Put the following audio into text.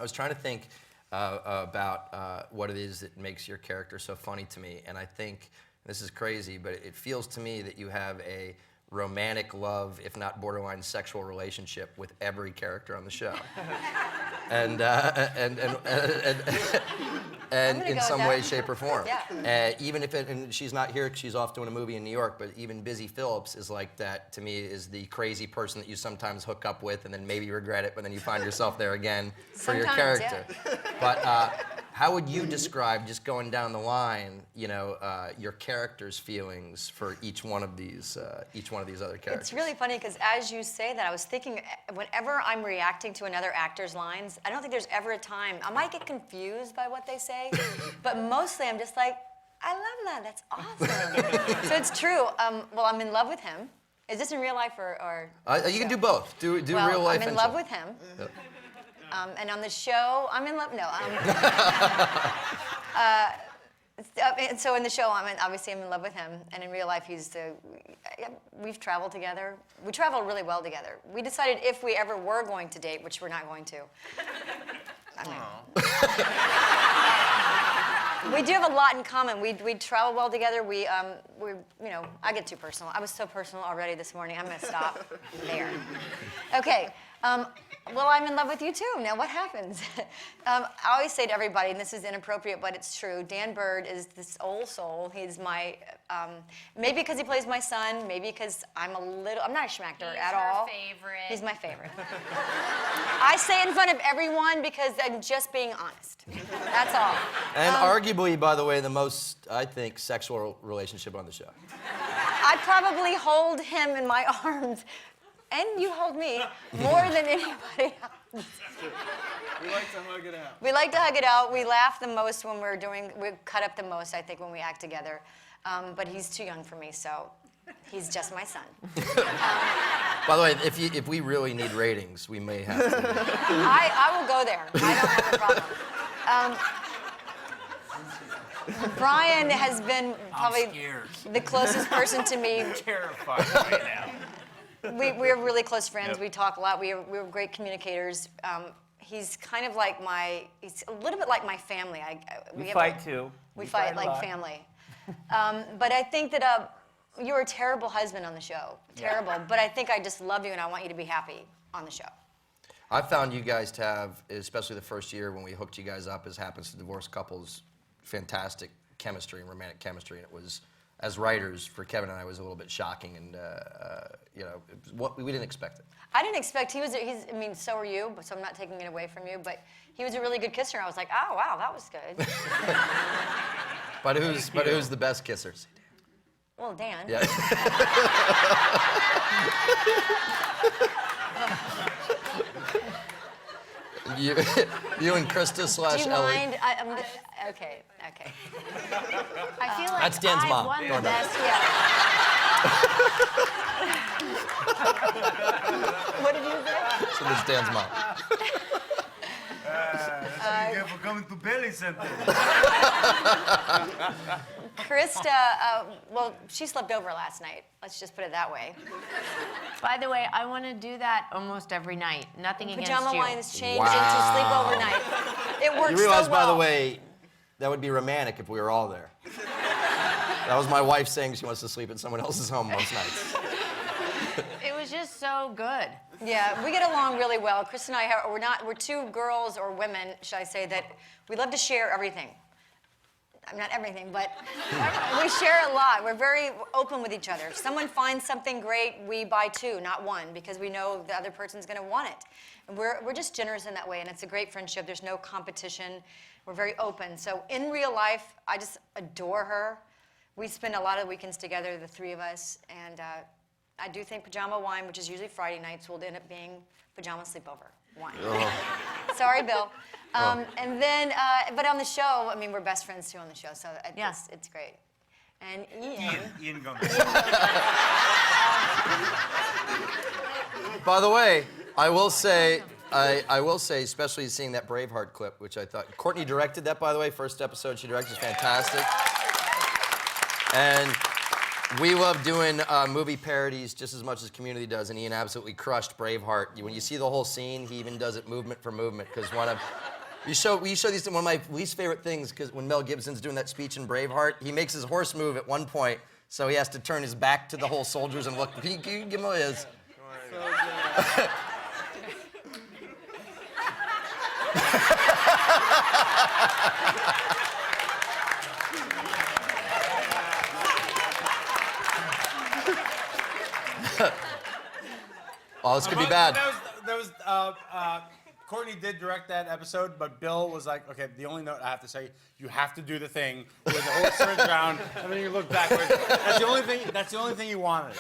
I was trying to think about what it is that makes your character so funny to me, and I think this is crazy, but it feels to me that you have a romantic love, if not borderline sexual relationship with every character on the show. and in some way, shape, or form. Yeah. Even if and she's not here, she's off doing a movie in New York, but even Busy Phillips is like that, to me, is the crazy person that you sometimes hook up with and then maybe regret it, but then you find yourself there again for your character. Yeah. But how would you describe, just going down the line, you know, your character's feelings for each one of these other characters? It's really funny because as you say that, I was thinking whenever I'm reacting to another actor's lines, I don't think there's ever a time. I might get confused by what they say, but mostly I'm just like, I love that. That's awesome. So it's true. Well, I'm in love with him. Is this in real life or you can do both. Do well, real life. I'm in love with him. Yep. And on the show, I'm in love. No. And so in the show, obviously I'm in love with him, and in real life, we've traveled together. We travel really well together. We decided if we ever were going to date, which we're not going to. I mean, we do have a lot in common. We travel well together. We you know, I get too personal. I was so personal already this morning. I'm going to stop there. Okay. Well, I'm in love with you too. Now, what happens? I always say to everybody, and this is inappropriate, but it's true, Dan Bird is this old soul. He's my, maybe because he plays my son, maybe because I'm not a schmactor at all. He's your favorite. He's my favorite. I say it in front of everyone because I'm just being honest. That's all. And arguably, by the way, the most, I think, sexual relationship on the show. I probably hold him in my arms, and you hold me, more than anybody else. We like to hug it out. We like to hug it out. We laugh the most when we cut up the most, I think, when we act together. But he's too young for me, so he's just my son. By the way, if we really need ratings, we may have to. I will go there. I don't have a problem. Brian has been probably the closest person to me. I'm terrified right now. We're really close friends. Yep. We talk a lot. We're great communicators. He's kind of like he's a little bit like my family. We fight too. We fight like family. But I think that you're a terrible husband on the show. Terrible. But I think I just love you and I want you to be happy on the show. I found you guys to have, especially the first year when we hooked you guys up, as happens to divorced couples, fantastic chemistry and romantic chemistry. And it was, as writers, for Kevin and I, was a little bit shocking, and you know, we didn't expect it. I didn't expect I mean, so are you, so I'm not taking it away from you. But he was a really good kisser. I was like, oh wow, that was good. But who's the best kisser? Well, Dan. Yeah. you and Krista / Do you Ellie. mind? Okay. I feel like That's Dan's mom. won Go the on. best. What did you say? So that's Dan's mom. That's what you get for coming to Belly Center. Krista, well, she slept over last night. Let's just put it that way. By the way, I want to do that almost every night. Nothing against you. Pajama line has changed Wow. into sleepover night. It works You realize, so well. by the way, that would be romantic if we were all there. That was my wife saying she wants to sleep at someone else's home most nights. It was just so good. Yeah, we get along really well. Chris and I, we're two girls or women, should I say, that we love to share everything. Not everything, but we share a lot. We're very open with each other. If someone finds something great, we buy two, not one, because we know the other person's going to want it. And we're just generous in that way, and it's a great friendship. There's no competition. We're very open. So in real life, I just adore her. We spend a lot of weekends together, the three of us, and I do think pajama wine, which is usually Friday nights, will end up being pajama sleepover wine. Oh. Sorry, Bill. And then, but on the show, I mean, we're best friends too on the show, so it's great. And Ian Gumby. By the way, I will say, especially seeing that Braveheart clip, which I thought Courteney directed that. By the way, first episode she directed is fantastic. And We love doing movie parodies just as much as Community does, and Ian absolutely crushed Braveheart. When you see the whole scene, he even does it movement for movement, because we show these, one of my least favorite things, because when Mel Gibson's doing that speech in Braveheart, he makes his horse move at one point, so he has to turn his back to the whole soldiers and look. Can you give him his? Oh, this could be bad. Courtney did direct that episode, but Bill was like, okay, the only note I have to say, you have to do the thing where the horse turns around and then you look backwards. That's the only thing he wanted.